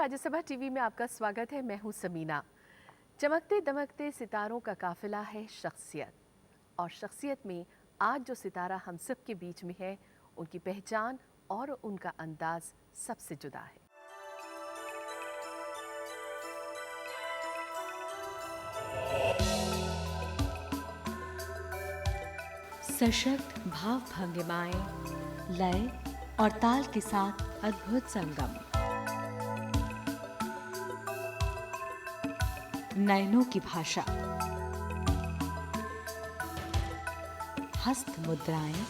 Rajya Sabha TV में आपका स्वागत है। मैं हूं समीना। चमकते दमकते सितारों का काफिला है शख्सियत, और शख्सियत में आज जो सितारा हम सब के बीच में है, उनकी पहचान और उनका अंदाज सबसे जुदा है। सशक्त भाव भंगिमाएं, लय और ताल के साथ अद्भुत संगम। नयनों की भाषा, हस्त मुद्राएं,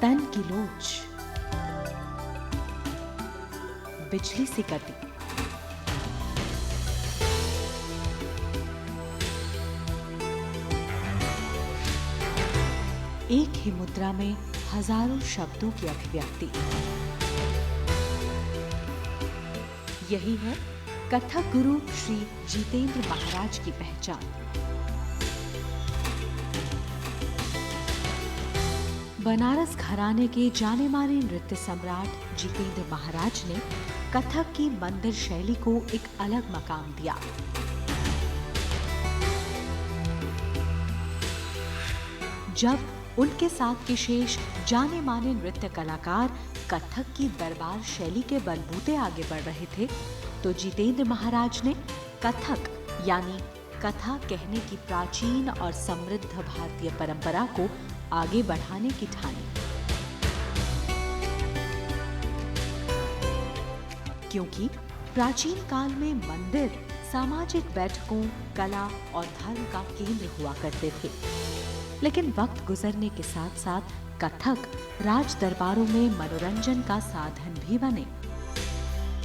तन की लोच, बिजली सी कटी। एक ही मुद्रा में हजारों शब्दों की अभिव्यक्ति। यही है कथक गुरु श्री जितेंद्र महाराज की पहचान। बनारस घराने के जाने माने नृत्य सम्राट जितेंद्र महाराज ने कथक की मंदिर शैली को एक अलग मकाम दिया। जब उनके साथ के शेष जाने माने नृत्य कलाकार कथक की दरबार शैली के बलबूते आगे बढ़ रहे थे, तो जितेंद्र महाराज ने कथक यानी कथा कहने की प्राचीन और समृद्ध भारतीय परंपरा को आगे बढ़ाने की ठानी। क्योंकि प्राचीन काल में मंदिर सामाजिक बैठकों, कला और धर्म का केंद्र हुआ करते थे, लेकिन वक्त गुजरने के साथ साथ कथक राज दरबारों में मनोरंजन का साधन भी बने,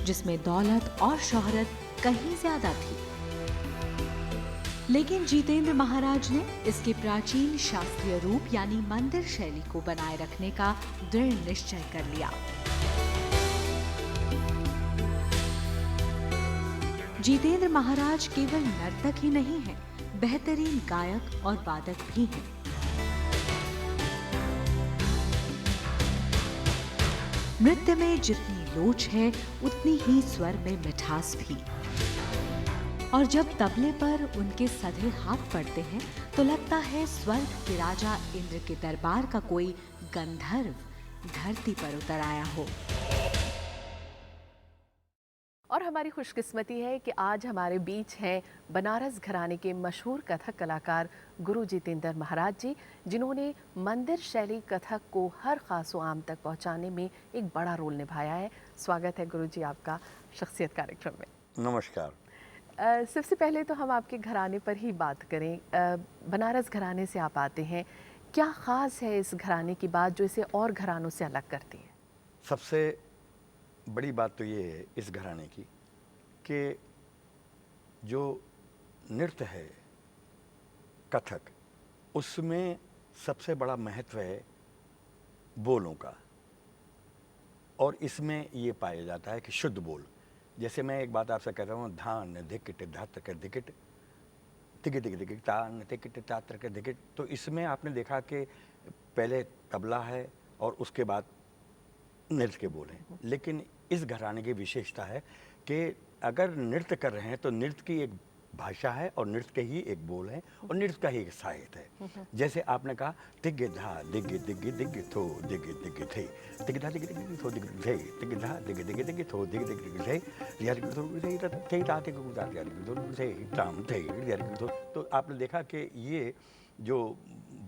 जिसमें दौलत और शोहरत कहीं ज्यादा थी। लेकिन जितेंद्र महाराज ने इसके प्राचीन शास्त्रीय रूप यानी मंदिर शैली को बनाए रखने का दृढ़ निश्चय कर लिया। जितेंद्र महाराज केवल नर्तक ही नहीं हैं, बेहतरीन गायक और वादक भी हैं। नृत्य में जितनी लोच है, उतनी ही स्वर में मिठास भी। और जब तबले पर उनके सधे हाथ पड़ते हैं, तो लगता है स्वर्ग के राजा इंद्र के दरबार का कोई गंधर्व धरती पर उतर आया हो। और हमारी खुशकिस्मती है कि आज हमारे बीच हैं बनारस घराने के मशहूर कथक कलाकार गुरु जितेंद्र महाराज जी, जिन्होंने मंदिर शैली कथक को हर खासो आम तक पहुंचाने में एक बड़ा रोल निभाया है। स्वागत है गुरु जी आपका शख्सियत कार्यक्रम में। नमस्कार। सबसे पहले तो हम आपके घराने पर ही बात करें। बनारस घराने से आप आते हैं, क्या ख़ास है इस घराने की बात जो इसे और घरानों से अलग करती है? सबसे बड़ी बात तो ये है इस घराने की कि जो नृत्य है कथक, उसमें सबसे बड़ा महत्व है बोलों का, और इसमें ये पाया जाता है कि शुद्ध बोल। जैसे मैं एक बात आपसे कहता हूँ, धान धिकिट धात्र के धिकिट तिकिट तिकिट तान तिकिट तात्र के धिकिट, तो इसमें आपने देखा कि पहले तबला है और उसके बाद नृत्य के बोल हैं। लेकिन इस घराने की विशेषता है कि अगर नृत्य कर रहे हैं तो नृत्य की एक भाषा है और नृत्य के ही एक बोल है और नृत्य का ही एक साहित्य है। जैसे आपने कहा तिग धा दिग दिग दिग थो दिग दिग थे, तिग धा दिग दिग थो दिग थे, तिग धा दिग दिग दिग थो दिग दिग दिग थे, यार थो थे थे ताते को उतार यार थो थे ताम थे यार थो। तो आपने देखा कि ये जो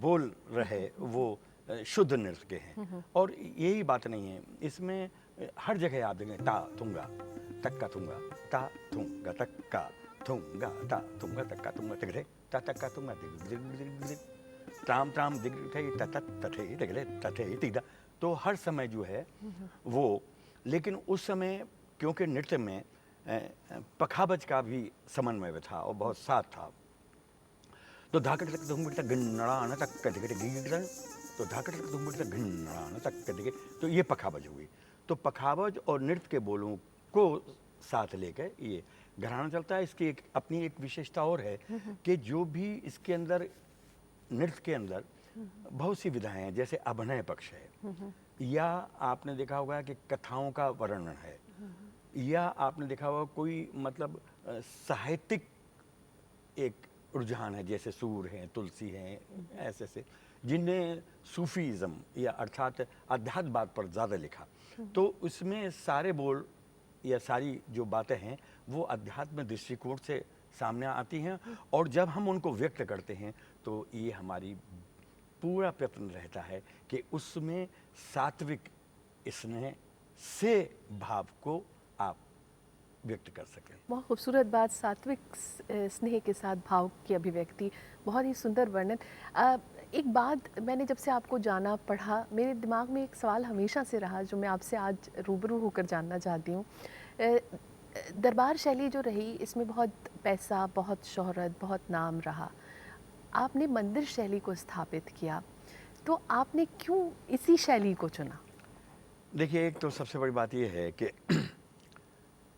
बोल रहे वो शुद्ध नृत्य के हैं। और यही बात नहीं है, इसमें हर जगह आप देखें ता थुंगा तक्का थुंगा ता थुंगा तक्का थुंगा ता थुंगा तक्का थुंगा तिगरे ता तक्का थुंगा दिग ताम ताम दिग थे तत तथे तिगरे तथे तिदा। तो हर समय जो है वो, लेकिन उस समय क्योंकि नृत्य में पखावज का भी समन्वय था और बहुत साथ था, तो धाकट तक धुंगटा गन्नड़ा तक कटिकट गिगड़, तो धाकट तक धुंगटा गन्नड़ा तक कटिकट, तो ये पखावज हुई। तो पखावज और नृत्य के बोलों को साथ लेकर ये घराना चलता है। इसकी एक अपनी एक विशेषता और है कि जो भी इसके अंदर नृत्य के अंदर बहुत सी विधाएं हैं, जैसे अभिनय पक्ष है, या आपने देखा होगा कि कथाओं का वर्णन है, या आपने देखा होगा कोई मतलब साहित्यिक एक रुझान है, जैसे सूर हैं, तुलसी हैं, ऐसे ऐसे जिनने सूफीज़म या अर्थात अध्यात्मवाद पर ज़्यादा लिखा। तो उसमें सारे बोल या सारी जो बातें हैं वो अध्यात्म दृष्टिकोण से सामने आती हैं, और जब हम उनको व्यक्त करते हैं तो ये हमारी पूरा प्रयत्न रहता है कि उसमें सात्विक स्नेह से भाव को आप व्यक्त कर सकें। बहुत खूबसूरत बात, सात्विक स्नेह के साथ भाव की अभिव्यक्ति, बहुत ही सुंदर वर्णन। एक बात मैंने जब से आपको जाना पढ़ा, मेरे दिमाग में एक सवाल हमेशा से रहा जो मैं आपसे आज रूबरू होकर जानना चाहती हूँ। दरबार शैली जो रही, इसमें बहुत पैसा, बहुत शोहरत, बहुत नाम रहा। आपने मंदिर शैली को स्थापित किया, तो आपने क्यों इसी शैली को चुना? देखिए, एक तो सबसे बड़ी बात यह है कि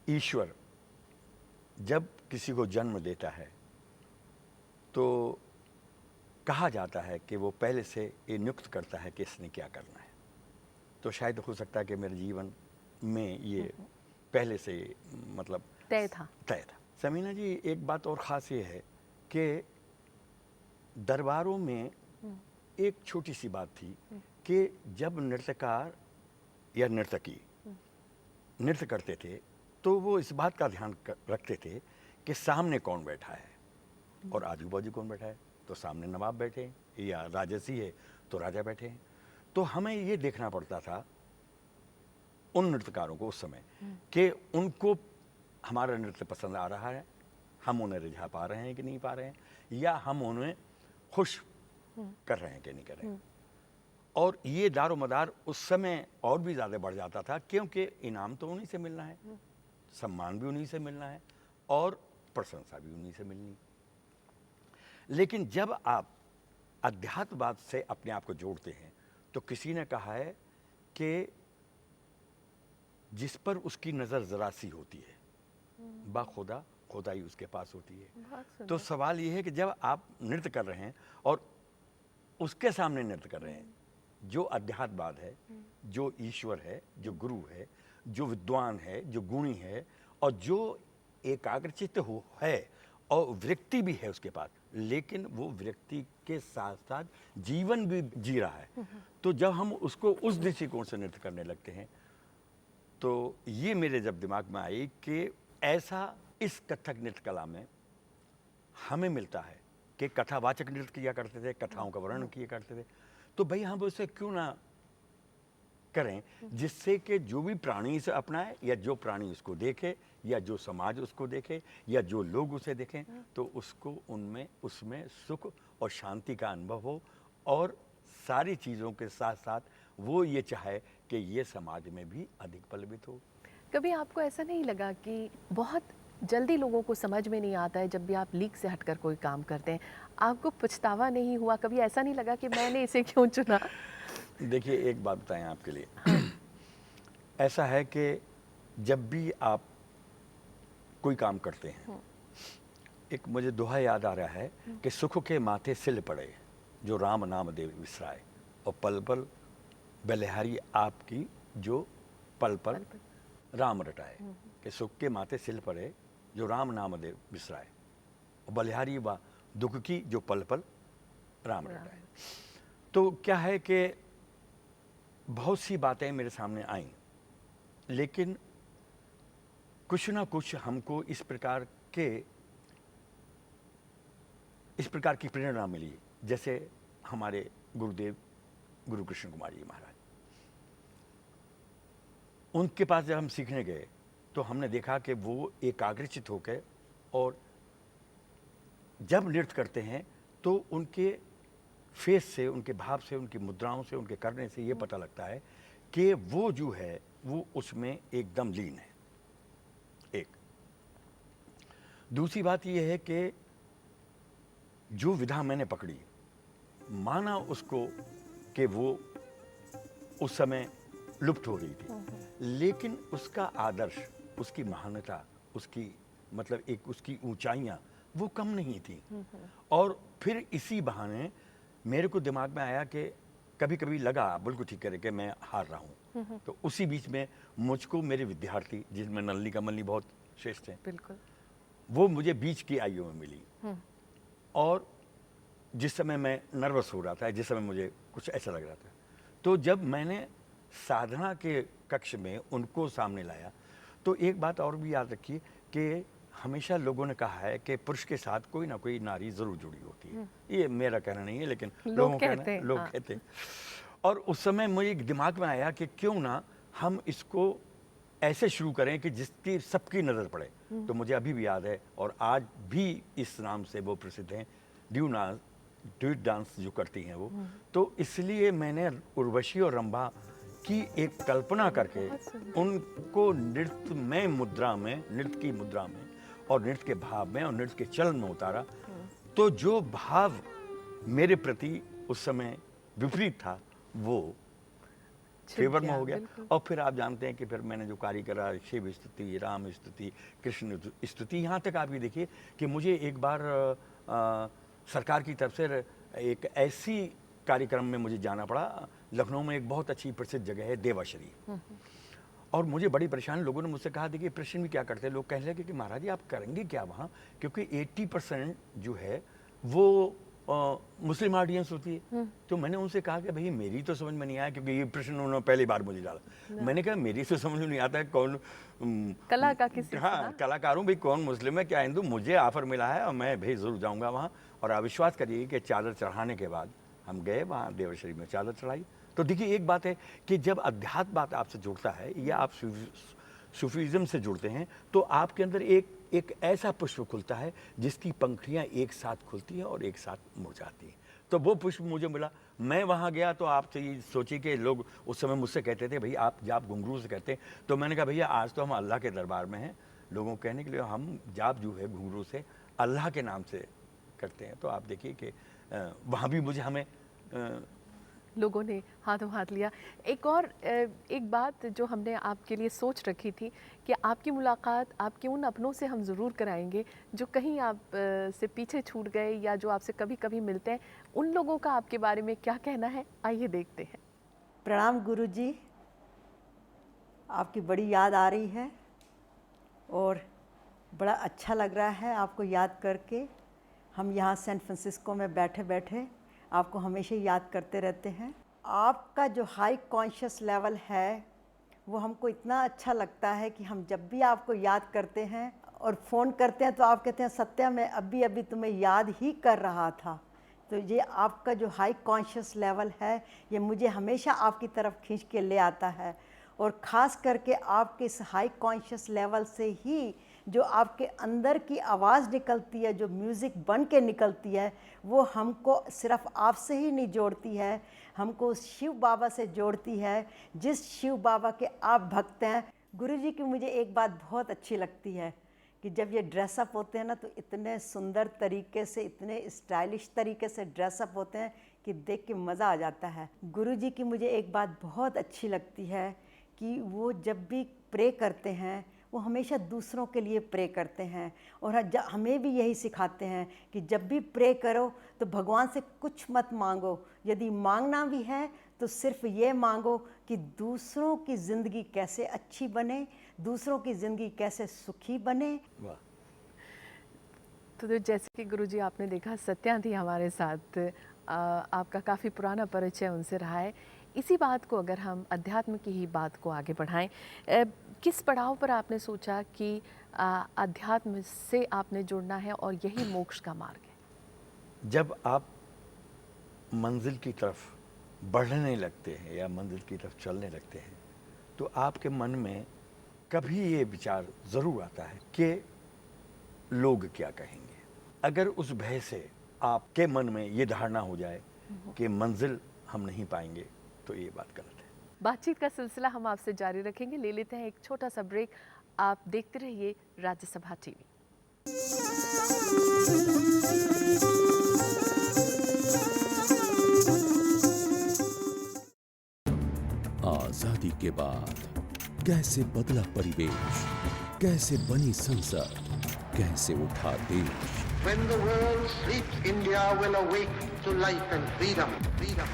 ईश्वर जब किसी को जन्म देता है तो कहा जाता है कि वो पहले से ये नियुक्त करता है कि इसने क्या करना है। तो शायद हो सकता है कि मेरे जीवन में ये पहले से मतलब तय था। समीना जी, एक बात और ख़ास ये है कि दरबारों में एक छोटी सी बात थी कि जब नृत्यकार या नर्तकी नृत्य करते थे तो वो इस बात का ध्यान रखते थे कि सामने कौन बैठा है और आजू बाजू कौन बैठा है। तो सामने नवाब बैठे हैं या राजसी है तो राजा बैठे हैं। तो हमें ये देखना पड़ता था उन नृत्यकारों को उस समय कि उनको हमारा नृत्य पसंद आ रहा है, हम उन्हें रिझा पा रहे हैं कि नहीं पा रहे हैं, या हम उन्हें खुश कर रहे हैं कि नहीं कर रहे हैं। और ये दारो मदार उस समय और भी ज़्यादा बढ़ जाता था, क्योंकि इनाम तो उन्हीं से मिलना है, सम्मान भी उन्हीं से मिलना है और प्रशंसा भी उन्हीं से मिलनी। लेकिन जब आप अध्यात्मवाद से अपने आप को जोड़ते हैं तो किसी ने कहा है कि जिस पर उसकी नज़र ज़रा सी होती है बाखुदा खुदाई उसके पास होती है। तो सवाल ये है कि जब आप नृत्य कर रहे हैं और उसके सामने नृत्य कर रहे हैं, जो अध्यात्मवाद है, जो ईश्वर है, जो गुरु है, जो विद्वान है, जो गुणी है और जो एकाग्रचित्त हो है और व्यक्ति भी है उसके पास, लेकिन वो व्यक्ति के साथ साथ जीवन भी जी रहा है। तो जब हम उसको उस दृष्टिकोण से नृत्य करने लगते हैं तो ये मेरे जब दिमाग में आई कि ऐसा इस कथक नृत्य कला में हमें मिलता है कि कथावाचक नृत्य किया करते थे, कथाओं का वर्णन किया करते थे, तो भाई हम उसे क्यों ना करें जिससे कि जो भी प्राणी इसे अपनाए या जो प्राणी उसको देखे या जो समाज उसको देखे या जो लोग उसे देखें तो उसको उनमें उसमें सुख और शांति का अनुभव हो, और सारी चीज़ों के साथ साथ वो ये चाहे कि ये समाज में भी अधिक फलित हो। कभी आपको ऐसा नहीं लगा कि बहुत जल्दी लोगों को समझ में नहीं आता है जब भी आप लीक से हटकर कोई काम करते हैं, आपको पछतावा नहीं हुआ? कभी ऐसा नहीं लगा कि मैंने इसे क्यों चुना? देखिए, एक बात बताएं आपके लिए। ऐसा है कि जब भी आप कोई काम करते हैं, एक मुझे दोहा याद आ रहा है कि सुख के माथे सिल पड़े जो राम नाम दे विसराए, और पल पल बलिहारी आपकी जो पल पल राम रटाए। कि सुख के माथे सिल पड़े जो राम नाम दे विसराए, और बलिहारी बा दुख की जो पल पल राम रटाए। तो क्या है कि बहुत सी बातें मेरे सामने आईं, लेकिन कुछ ना कुछ हमको इस प्रकार की प्रेरणा मिली। जैसे हमारे गुरुदेव गुरु कृष्ण कुमार जी महाराज, उनके पास जब हम सीखने गए तो हमने देखा कि वो एकाग्रचित होकर और जब नृत्य करते हैं तो उनके फेस से, उनके भाव से, उनकी मुद्राओं से, उनके करने से ये पता लगता है कि वो जो है वो उसमें एकदम लीन है। एक दूसरी बात ये है कि जो विधा मैंने पकड़ी, माना उसको कि वो उस समय लुप्त हो रही थी, लेकिन उसका आदर्श, उसकी महानता, उसकी मतलब एक उसकी ऊंचाइयां वो कम नहीं थी। और फिर इसी बहाने मेरे को दिमाग में आया कि कभी कभी लगा, बिल्कुल ठीक करे, कि मैं हार रहा हूँ। तो उसी बीच में मुझको मेरे विद्यार्थी, जिसमें नलनी कमलनी बहुत श्रेष्ठ हैं, बिल्कुल। वो मुझे बीच की आयु में मिली। और जिस समय मैं नर्वस हो रहा था, जिस समय मुझे कुछ ऐसा लग रहा था, तो जब मैंने साधना के कक्ष में उनको सामने लाया, तो एक बात और भी याद रखिए कि हमेशा लोगों ने कहा है कि पुरुष के साथ कोई ना कोई नारी जरूर जुड़ी होती है। ये मेरा कहना नहीं है, लेकिन लोग कहते हैं। और उस समय मुझे दिमाग में आया कि क्यों ना हम इसको ऐसे शुरू करें कि जिसकी सबकी नज़र पड़े। तो मुझे अभी भी याद है, और आज भी इस नाम से वो प्रसिद्ध हैं, ड्यूट डांस जो करती हैं वो। तो इसलिए मैंने उर्वशी और रंभा की एक कल्पना करके उनको नृत्य की मुद्रा में और नृत्य के भाव में और नृत्य के चलन में उतारा। तो जो भाव मेरे प्रति उस समय विपरीत था, वो फेवर में हो गया। और फिर आप जानते हैं कि फिर मैंने जो कार्य करा, शिव स्तुति, राम स्तुति, कृष्ण स्तुति, यहाँ तक आप ये देखिए कि मुझे एक बार सरकार की तरफ से एक ऐसी कार्यक्रम में मुझे जाना पड़ा। लखनऊ में एक बहुत अच्छी प्रसिद्ध जगह है देवाश्री, और मुझे बड़ी परेशानी, लोगों ने मुझसे कहा, देखिए प्रश्न भी क्या करते हैं लोग, कहने लगे कि महाराज जी आप करेंगे क्या वहाँ, क्योंकि 80% जो है वो मुस्लिम ऑडियंस होती है। तो मैंने उनसे कहा कि भाई मेरी तो समझ में नहीं आया, क्योंकि ये प्रश्न उन्होंने पहली बार मुझे डाला। मैंने कहा मेरी तो समझ में नहीं आता है कौन कला का किसी, हाँ कलाकार हूँ भाई, कौन मुस्लिम है क्या हिंदू, मुझे ऑफर मिला है और मैं भाई जरूर जाऊँगा वहाँ। और आप विश्वास करिए कि चादर चढ़ाने के बाद हम गए वहाँ देवश्री में, चादर चढ़ाई। तो देखिए एक बात है कि जब अध्यात्म बात आपसे जुड़ता है या आप सूफीज़म से जुड़ते हैं, तो आपके अंदर एक ऐसा पुष्प खुलता है जिसकी पंखुड़ियाँ एक साथ खुलती हैं और एक साथ मुरझाती हैं। तो वो पुष्प मुझे मिला। मैं वहाँ गया तो आप सोचिए कि लोग उस समय मुझसे कहते थे, भाई आप जाप घुंघरू से कहते हैं। तो मैंने कहा भैया आज तो हम अल्लाह के दरबार में हैं, लोगों को कहने के लिए हम जाप जो है घुंघरू से अल्लाह के नाम से करते हैं। तो आप देखिए कि वहाँ भी मुझे हमें लोगों ने हाथों हाथ लिया। एक बात जो हमने आपके लिए सोच रखी थी कि आपकी मुलाकात आपके उन अपनों से हम ज़रूर कराएंगे जो कहीं आप से पीछे छूट गए या जो आपसे कभी कभी मिलते हैं। उन लोगों का आपके बारे में क्या कहना है, आइए देखते हैं। प्रणाम गुरुजी, आपकी बड़ी याद आ रही है और बड़ा अच्छा लग रहा है आपको याद करके। हम यहाँ सैन फ्रांसिस्को में बैठे बैठे आपको हमेशा याद करते रहते हैं। आपका जो हाई कॉन्शियस लेवल है वो हमको इतना अच्छा लगता है कि हम जब भी आपको याद करते हैं और फ़ोन करते हैं तो आप कहते हैं सत्या मैं अभी अभी तुम्हें याद ही कर रहा था। तो ये आपका जो हाई कॉन्शियस लेवल है ये मुझे हमेशा आपकी तरफ खींच के ले आता है। और ख़ास करके आपके इस हाई कॉन्शियस लेवल से ही जो आपके अंदर की आवाज़ निकलती है, जो म्यूज़िक बन के निकलती है, वो हमको सिर्फ़ आपसे ही नहीं जोड़ती है, हमको शिव बाबा से जोड़ती है, जिस शिव बाबा के आप भक्त हैं। गुरुजी की मुझे एक बात बहुत अच्छी लगती है कि जब ये ड्रेसअप होते हैं ना तो इतने सुंदर तरीके से, इतने स्टाइलिश तरीके से ड्रेसअप होते हैं कि देख के मज़ा आ जाता है। गुरुजी की मुझे एक बात बहुत अच्छी लगती है कि वो जब भी प्रे करते हैं वो हमेशा दूसरों के लिए प्रे करते हैं। और हमें भी यही सिखाते हैं कि जब भी प्रे करो तो भगवान से कुछ मत मांगो, यदि मांगना भी है तो सिर्फ ये मांगो कि दूसरों की ज़िंदगी कैसे अच्छी बने, दूसरों की ज़िंदगी कैसे सुखी बने। वाह। तो जैसे कि गुरुजी आपने देखा सत्या थी हमारे साथ, आपका काफ़ी पुराना परिचय उनसे रहा है। इसी बात को अगर हम अध्यात्म की ही बात को आगे बढ़ाएं, किस पड़ाव पर आपने सोचा कि अध्यात्म से आपने जुड़ना है और यही मोक्ष का मार्ग है? जब आप मंजिल की तरफ बढ़ने लगते हैं या मंजिल की तरफ चलने लगते हैं तो आपके मन में कभी ये विचार ज़रूर आता है कि लोग क्या कहेंगे। अगर उस भय से आपके मन में ये धारणा हो जाए कि मंजिल हम नहीं पाएंगे तो ये बात गलत है। बातचीत का सिलसिला हम आपसे जारी रखेंगे। ले लेते हैं एक छोटा सा ब्रेक। आप देखते रहिए राज्यसभा टीवी। आजादी के बाद कैसे बदला परिवेश, कैसे बनी संसद, कैसे उठा देश, When the world sleeps, India will awake to life and freedom. Freedom.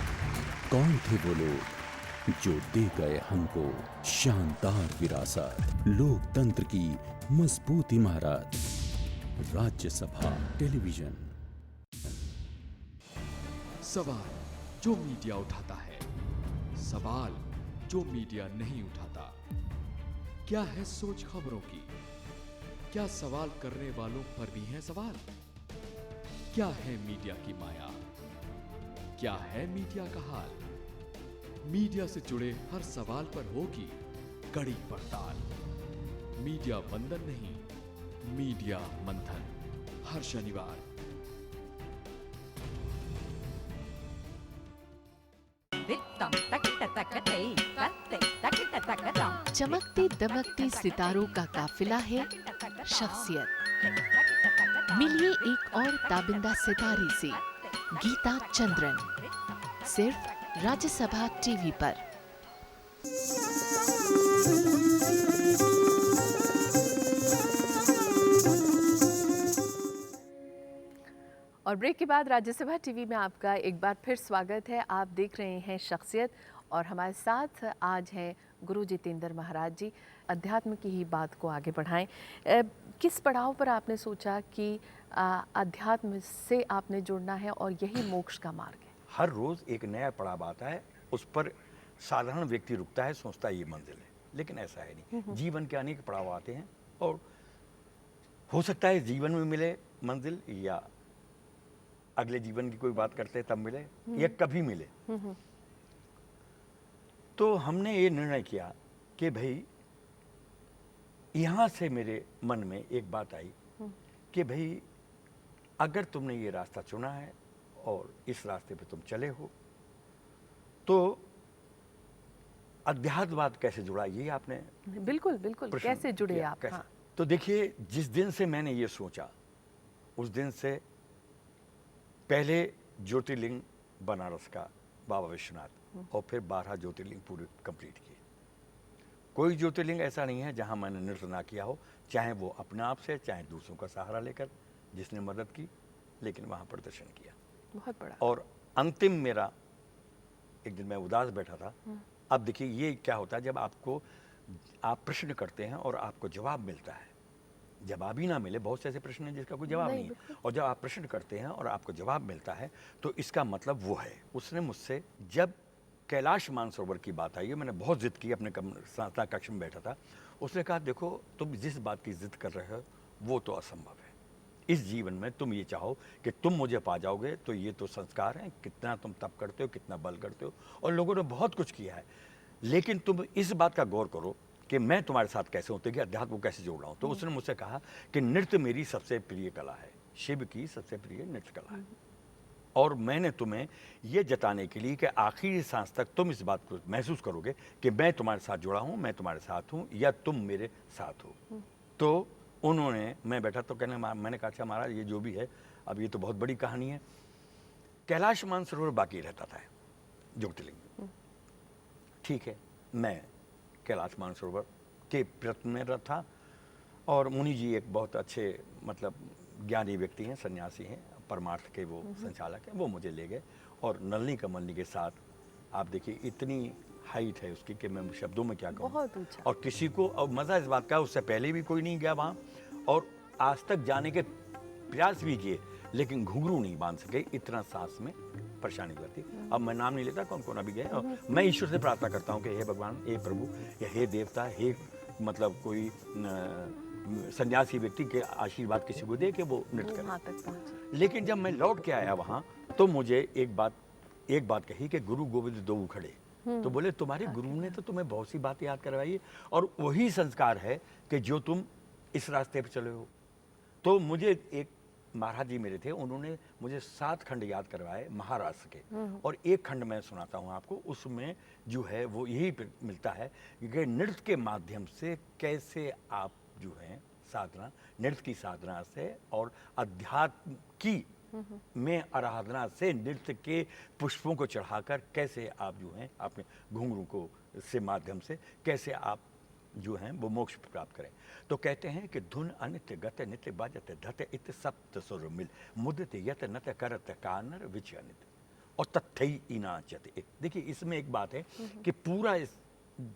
कौन थे वो लोग जो दे गए हमको शानदार विरासत, लोकतंत्र की मजबूत इमारत। राज्यसभा टेलीविजन। सवाल जो मीडिया उठाता है, सवाल जो मीडिया नहीं उठाता। क्या है सोच खबरों की? क्या सवाल करने वालों पर भी है सवाल? क्या है मीडिया की माया? क्या है मीडिया का हाल? मीडिया से जुड़े हर सवाल पर होगी कड़ी पड़ताल। मीडिया वंदन नहीं, मीडिया मंथन, हर शनिवार। चमकती दमकती सितारों का काफिला है शख्सियत। मिलिए एक और ताबिंदा सितारे से, गीता चंद्रन, सिर्फ राज्यसभा टीवी पर। और ब्रेक के बाद राज्यसभा टीवी में आपका एक बार फिर स्वागत है। आप देख रहे हैं शख्सियत और हमारे साथ आज हैं गुरु जितेंद्र महाराज जी। अध्यात्म की ही बात को आगे बढ़ाएं। किस पड़ाव पर आपने सोचा कि अध्यात्म से आपने जुड़ना है और यही मोक्ष का मार्ग है? हर रोज़ एक नया पड़ाव आता है, उस पर साधारण व्यक्ति रुकता है, सोचता है ये मंजिल है, लेकिन ऐसा है नहीं। जीवन के अनेक पड़ाव आते हैं और हो सकता है जीवन में मिले मंजिल, या अगले जीवन की कोई बात करते हैं तब मिले, या कभी मिले। तो हमने ये निर्णय किया कि भाई यहाँ से मेरे मन में एक बात आई कि भाई अगर तुमने ये रास्ता चुना है और इस रास्ते पे तुम चले हो, तो अध्यात्मवाद कैसे जुड़ा, ये आपने बिल्कुल बिल्कुल कैसे जुड़े किया, आप? कैसे? हाँ। तो देखिए, जिस दिन से मैंने ये सोचा उस दिन से पहले ज्योतिर्लिंग बनारस का बाबा विश्वनाथ, और फिर 12 ज्योतिर्लिंग पूरे कंप्लीट किए। कोई ज्योतिर्लिंग ऐसा नहीं है जहां मैंने नृत्य ना किया हो, चाहे वो अपने आप से, चाहे दूसरों का सहारा लेकर, जिसने मदद की, लेकिन वहां प्रदर्शन किया। बहुत बड़ा। और अंतिम मेरा, एक दिन मैं उदास बैठा था। अब देखिए ये क्या होता है, जब आप प्रश्न करते हैं और आपको जवाब मिलता है। जवाब ही ना मिले, बहुत से ऐसे प्रश्न हैं जिसका कोई जवाब नहीं है, और जब आप प्रश्न करते हैं और आपको जवाब मिलता है तो इसका मतलब वो है। उसने मुझसे जब कैलाश मानसरोवर की बात आई है, मैंने बहुत जिद की, अपने साधना कक्ष में बैठा था। उसने कहा देखो, तुम जिस बात की जिद कर रहे हो वो तो असंभव है। इस जीवन में तुम ये चाहो कि तुम मुझे पा जाओगे, तो ये तो संस्कार हैं, कितना तुम तप करते हो, कितना बल करते हो, और लोगों ने बहुत कुछ किया है, लेकिन तुम इस बात का गौर करो कि मैं तुम्हारे साथ कैसे होते कि अध्यात्म को कैसे जोड़ रहा हूँ। तो उसने मुझसे कहा कि नृत्य मेरी सबसे प्रिय कला है, शिव की सबसे प्रिय नृत्य कला है, और मैंने तुम्हें ये जताने के लिए कि आखिरी सांस तक तुम इस बात को महसूस करोगे कि मैं तुम्हारे साथ जुड़ा हूँ, मैं तुम्हारे साथ हूँ, या तुम मेरे साथ हो। तो उन्होंने, मैं बैठा तो मैंने कहा अच्छा महाराज, ये जो भी है, अब ये तो बहुत बड़ी कहानी है। कैलाश मानसरोवर बाकी रहता था ज्योतिर्लिंग। ठीक है, मैं कैलाश मानसरोवर के प्रयत्न में था, और मुनि जी एक बहुत अच्छे, मतलब ज्ञानी व्यक्ति हैं, सन्यासी हैं, परमार्थ के वो संचालक हैं, वो मुझे ले गए, और नलनी कमलनी के साथ, आप देखिए इतनी हाइट है उसकी कि मैं शब्दों में क्या कहूँ, बहुत ऊंचा। और किसी को, और मज़ा इस बात का, उससे पहले भी कोई नहीं गया वहाँ, और आज तक जाने के प्रयास भी किए, लेकिन घुंघरू नहीं बांध सके, इतना सांस में परेशानी होती। अब मैं नाम नहीं लेता कौन कौन अभी गए, और मैं ईश्वर से प्रार्थना करता हूँ कि हे भगवान, हे प्रभु, या हे देवता, हे मतलब कोई सन्यासी व्यक्ति के आशीर्वाद किसी को दे के वो नृत्य करे। वहाँ तक पहुँचे। लेकिन जब मैं लौट के आया वहाँ, तो मुझे एक बात कही कि गुरु गोविंद दो खड़े। तो बोले तुम्हारे गुरु ने तो तुम्हें बहुत सी बातें याद करवाई है, और वही संस्कार है कि जो तुम इस रास्ते पर चले हो। तो मुझे एक महाराज जी मेरे थे, उन्होंने मुझे 7 खंड याद करवाए महाराष्ट्र के, और एक खंड मैं सुनाता हूँ आपको। उसमें जो है वो यही मिलता है कि नृत्य के माध्यम से कैसे आप जो है साधना, नृत्य की साधना से और अध्यात्म की में आराधना से, नृत्य के पुष्पों को चढ़ाकर कैसे आप जो हैं अपने घुंघरू को से माध्यम से कैसे आप जो हैं वो मोक्ष प्राप्त करें। तो कहते हैं कि धुन अनित्य गत नित्य बाजत धत इत सप्त सुर मिल मुदित यत नत करत कानर विचयनित और तथई इनाचत। देखिए इसमें एक बात है कि पूरा इस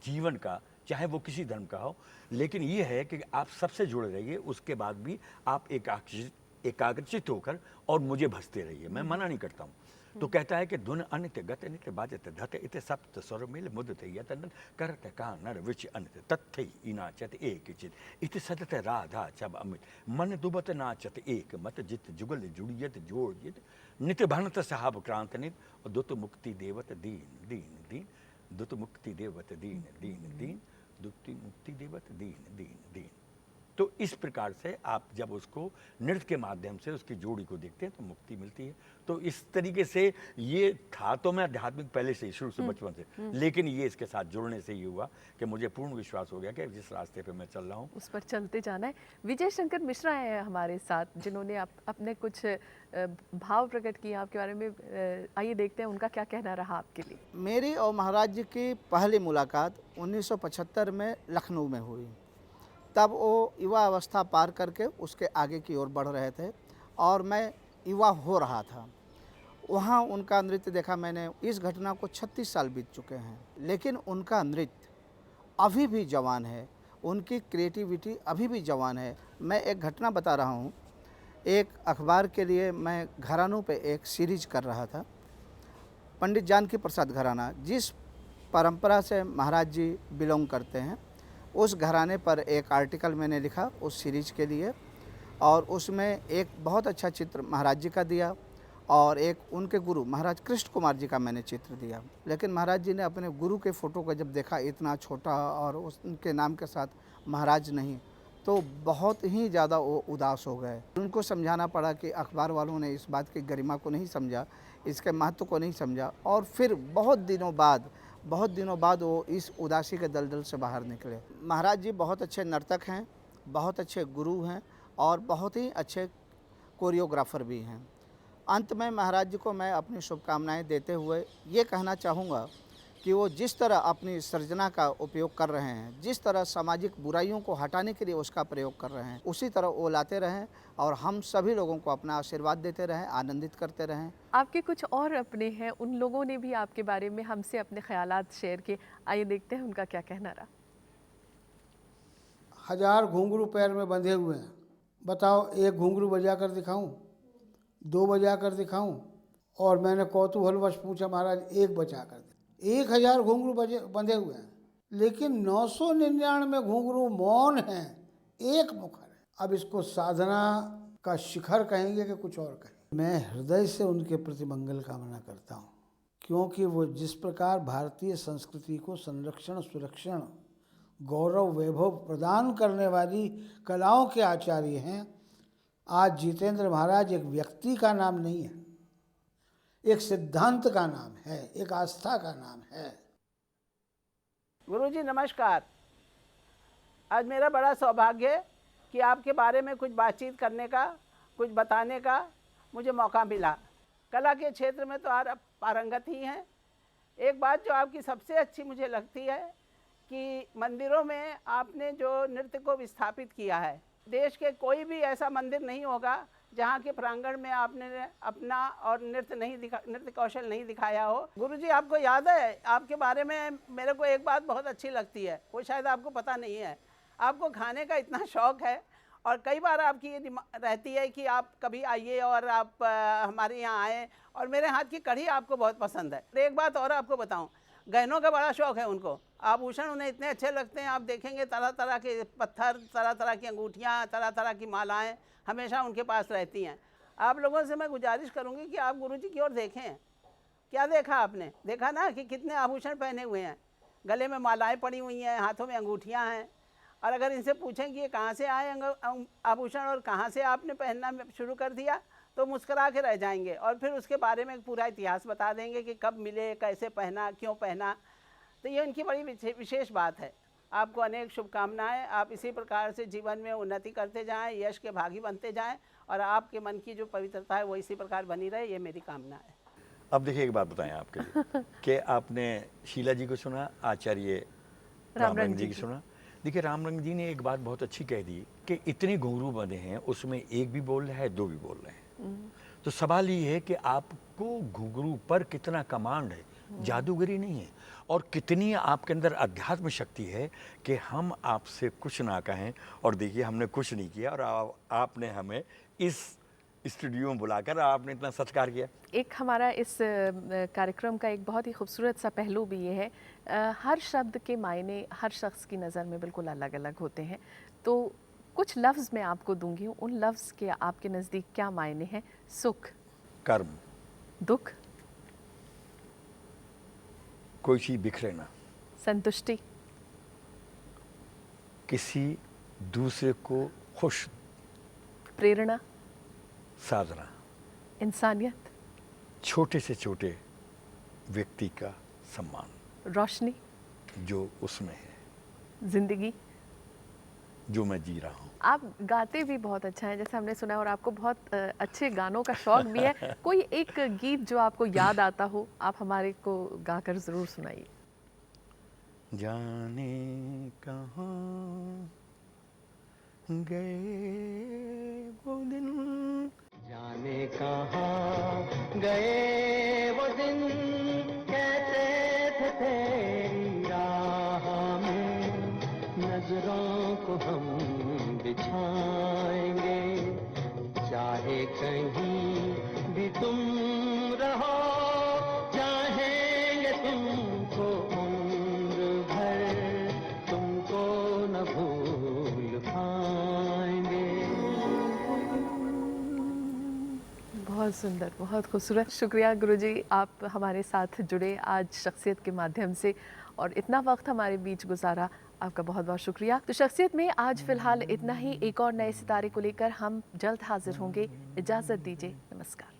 जीवन का, चाहे वो किसी धर्म का हो, लेकिन ये है कि आप सबसे जुड़े रहिए, उसके बाद भी आप एकाग्रचित होकर और मुझे भजते रहिए, मैं मना नहीं करता हूँ। तो कहता है कि धुन अनित्य गत नित्य बाजत धत इत सप्त स्वर मिल मुदित यत नत करत कानर विच अनित तथई इनाचत एक चित इत सदत राधा चब अमित मन दुबत नाचत एक मत जित जुगल जुड़ियत जोड़ जित नित भनत साहब क्रांत नित दुत मुक्ति देवत दीन दीन दीन दुत मुक्ति देवत दीन दीन दीन दुति मुक्ति देवत दीन दीन दीन। तो इस प्रकार से आप जब उसको नृत्य के माध्यम से उसकी जोड़ी को देखते हैं तो मुक्ति मिलती है। तो इस तरीके से ये था तो मैं आध्यात्मिक पहले से शुरू से बचपन से, लेकिन ये इसके साथ जुड़ने से ये हुआ कि मुझे पूर्ण विश्वास हो गया कि जिस रास्ते पे मैं चल रहा हूँ उस पर चलते जाना है। विजय शंकर मिश्रा हैं हमारे साथ, जिन्होंने अपने कुछ भाव प्रकट किए आपके बारे में। आइए देखते हैं उनका क्या कहना रहा आपके लिए। मेरी और महाराज जी की पहली मुलाकात 1975 में लखनऊ में हुई। तब वो युवा अवस्था पार करके उसके आगे की ओर बढ़ रहे थे और मैं युवा हो रहा था। वहाँ उनका नृत्य देखा मैंने। इस घटना को 36 साल बीत चुके हैं, लेकिन उनका नृत्य अभी भी जवान है, उनकी क्रिएटिविटी अभी भी जवान है। मैं एक घटना बता रहा हूँ। एक अखबार के लिए मैं घरानों पे एक सीरीज कर रहा था, पंडित जानकी प्रसाद घराना, जिस परंपरा से महाराज जी बिलोंग करते हैं, उस घराने पर एक आर्टिकल मैंने लिखा उस सीरीज के लिए, और उसमें एक बहुत अच्छा चित्र महाराज जी का दिया और एक उनके गुरु महाराज कृष्ण कुमार जी का मैंने चित्र दिया। लेकिन महाराज जी ने अपने गुरु के फ़ोटो को जब देखा, इतना छोटा और उनके नाम के साथ महाराज नहीं, तो बहुत ही ज़्यादा वो उदास हो गए। उनको समझाना पड़ा कि अखबार वालों ने इस बात की गरिमा को नहीं समझा, इसके महत्व को नहीं समझा, और फिर बहुत दिनों बाद वो इस उदासी के दलदल से बाहर निकले। महाराज जी बहुत अच्छे नर्तक हैं, बहुत अच्छे गुरु हैं और बहुत ही अच्छे कोरियोग्राफर भी हैं। अंत में महाराज जी को मैं अपनी शुभकामनाएं देते हुए ये कहना चाहूँगा कि वो जिस तरह अपनी सृजना का उपयोग कर रहे हैं, जिस तरह सामाजिक बुराइयों को हटाने के लिए उसका प्रयोग कर रहे हैं, उसी तरह वो लाते रहें और हम सभी लोगों को अपना आशीर्वाद देते रहें, आनंदित करते रहें। आपके कुछ और अपने हैं, उन लोगों ने भी आपके बारे में हमसे अपने ख्यालात शेयर किए। आइए देखते हैं उनका क्या कहना रहा। 1000 घुंघरू पैर में बंधे हुए हैं, बताओ एक घुंघरू बजा कर दिखाऊं, 2 बजा कर दिखाऊं? और मैंने कौतूहलवश पूछा महाराज एक बजा कर दे। 1000 घुंघरू बंधे हुए हैं, लेकिन 999 घुंघरू मौन हैं, एक मुखर है। अब इसको साधना का शिखर कहेंगे कि कुछ और कहेंगे? मैं हृदय से उनके प्रति मंगल कामना करता हूँ, क्योंकि वो जिस प्रकार भारतीय संस्कृति को संरक्षण, सुरक्षण, गौरव, वैभव प्रदान करने वाली कलाओं के आचार्य हैं। आज जितेंद्र महाराज एक व्यक्ति का नाम नहीं है, एक सिद्धांत का नाम है, एक आस्था का नाम है। गुरुजी नमस्कार। आज मेरा बड़ा सौभाग्य है कि आपके बारे में कुछ बातचीत करने का, कुछ बताने का मुझे मौका मिला। कला के क्षेत्र में तो आप पारंगत ही हैं। एक बात जो आपकी सबसे अच्छी मुझे लगती है कि मंदिरों में आपने जो नृत्य को विस्थापित किया है। देश के कोई भी ऐसा मंदिर नहीं होगा जहाँ के प्रांगण में आपने अपना और नृत्य कौशल नहीं दिखाया हो। गुरुजी आपको याद है, आपके बारे में मेरे को एक बात बहुत अच्छी लगती है, वो शायद आपको पता नहीं है। आपको खाने का इतना शौक़ है और कई बार आपकी ये रहती है कि आप कभी आइए और आप हमारे यहाँ आएँ, और मेरे हाथ की कढ़ी आपको बहुत पसंद है। एक बात और आपको बताऊँ, गहनों का बड़ा शौक़ है उनको। आभूषण उन्हें इतने अच्छे लगते हैं, आप देखेंगे तरह तरह के पत्थर, तरह तरह की अंगूठियाँ, तरह तरह की मालाएं हमेशा उनके पास रहती हैं। आप लोगों से मैं गुजारिश करूंगी कि आप गुरुजी की ओर देखें। क्या देखा आपने? देखा ना कि कितने आभूषण पहने हुए हैं, गले में मालाएं पड़ी हुई हैं, हाथों में अंगूठियाँ हैं। और अगर इनसे पूछें कि ये कहाँ से आए आभूषण और कहाँ से आपने पहनना शुरू कर दिया, तो मुस्करा के रह जाएंगे और फिर उसके बारे में पूरा इतिहास बता देंगे कि कब मिले, कैसे पहना, क्यों पहना। तो ये उनकी बड़ी विशेष बात है। आपको अनेक शुभकामनाएं। आप इसी प्रकार से जीवन में उन्नति करते जाएं, यश के भागी बनते जाएं, और आपके मन की जो पवित्रता है वो इसी प्रकार बनी रहे, ये मेरी कामना है। अब देखिए एक बात बताएं आपके लिए कि आपने शीला जी को सुना, आचार्य रामरंग जी की सुना, देखिए रामरंग जी ने एक बात बहुत अच्छी कह दी कि इतने घुंघरू बंधे हैं, उसमें एक भी बोल रहा है, दो भी बोल रहे हैं। तो सवाल ये है कि आपको घुंघरू पर कितना कमांड है, जादूगरी नहीं है, और कितनी आपके अंदर अध्यात्म शक्ति है कि हम आपसे कुछ ना कहें। और देखिए हमने कुछ नहीं किया, और आपने हमें इस स्टूडियो में बुलाकर आपने इतना सत्कार किया। एक हमारा इस कार्यक्रम का एक बहुत ही खूबसूरत सा पहलू भी ये है, हर शब्द के मायने हर शख्स की नज़र में बिल्कुल अलग अलग होते हैं। तो कुछ लफ्ज़ मैं आपको दूंगी, उन लफ्ज़ के आपके नज़दीक क्या मायने हैं? सुख, कर्म, दुख, कोई चीज़ बिखरे ना, संतुष्टि, किसी दूसरे को खुश, प्रेरणा, साधना, इंसानियत, छोटे से छोटे व्यक्ति का सम्मान, रोशनी, जो उसमें है, जिंदगी। जो मैं जी रहा हूँ। आप गाते भी बहुत अच्छा है, जैसे हमने सुना, और आपको बहुत अच्छे गानों का शौक भी है। कोई एक गीत जो आपको याद आता हो, आप हमारे को गाकर ज़रूर सुनाइए। जाने कहाँ गए वो दिन, जाने कहाँ गए वो दिन, कहते थे तेरी राह में नजरों को हम बिछाएंगे, चाहे कहीं भी तुम रहो, चाहेंगे तुमको उम्र भर, तुमको न भूल पाएंगे। बहुत सुंदर, बहुत खूबसूरत। शुक्रिया गुरुजी, आप हमारे साथ जुड़े आज शख्सियत के माध्यम से और इतना वक्त हमारे बीच गुजारा, आपका बहुत बहुत शुक्रिया। तो शख्सियत में आज फ़िलहाल इतना ही। एक और नए सितारे को लेकर हम जल्द हाजिर होंगे। इजाज़त दीजिए, नमस्कार।